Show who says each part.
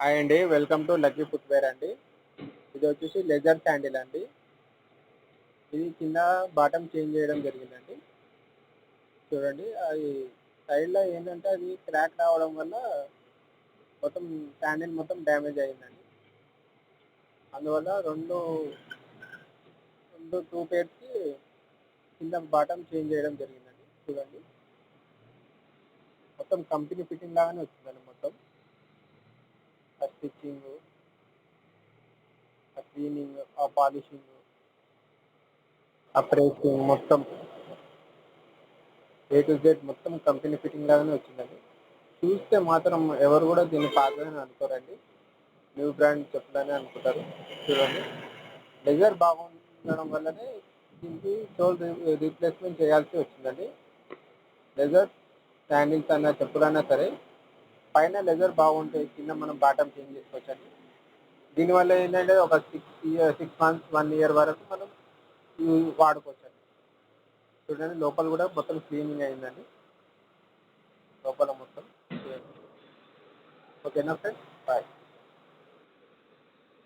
Speaker 1: Hi అండి. Welcome to lucky footwear అండి. ఇది వచ్చేసి లెదర్ శాండిల్ అండి. ఇది కింద బాటమ్ చేంజ్ చేయడం జరిగిందండి. చూడండి అది సైడ్‌లో ఏంటంటే అది క్రాక్ రావడం వల్ల మొత్తం శాండిల్ మొత్తం డ్యామేజ్ అయిందండి. అందువల్ల 2 పెయిర్స్‌కి కింద బాటమ్ చేంజ్ చేయడం జరిగిందండి. చూడండి. మొత్తం కంపెనీ ఫిట్టింగ్ లాగానే వచ్చిందండి మొత్తం. ఆ స్టిచ్చింగు, ఆ క్లీనింగ్, ఆ పాలిషింగు, ఆ ప్రెసింగ్ మొత్తం ఏ టు జెడ్ మొత్తం కంపెనీ ఫిట్టింగ్ లాగానే వచ్చిందండి. చూస్తే మాత్రం ఎవరు కూడా దీన్ని పాతదని అనుకోరండి. న్యూ బ్రాండ్ చెప్పులని అనుకుంటారు. చూడండి. లెదర్ బాగుండడం వల్లనే దీనికి సోల్ రీప్లేస్‌మెంట్ చేయాల్సి వచ్చిందండి. లెదర్ శాండిల్స్ అన్నా, చెప్పులన్నా సరే పైన లెదర్ బాగుంటే కింద మనం బాటమ్ చేంజ్ చేసుకోవచ్చండి. దీనివల్ల ఏంటంటే ఒక 6 మంత్స్, 1 ఇయర్ వరకు మనం వాడుకోవచ్చండి. చూడండి లోపల కూడా మొత్తం క్లీనింగ్ అయిందండి. లోపల మొత్తం. ఓకేనా ఫ్రెండ్స్?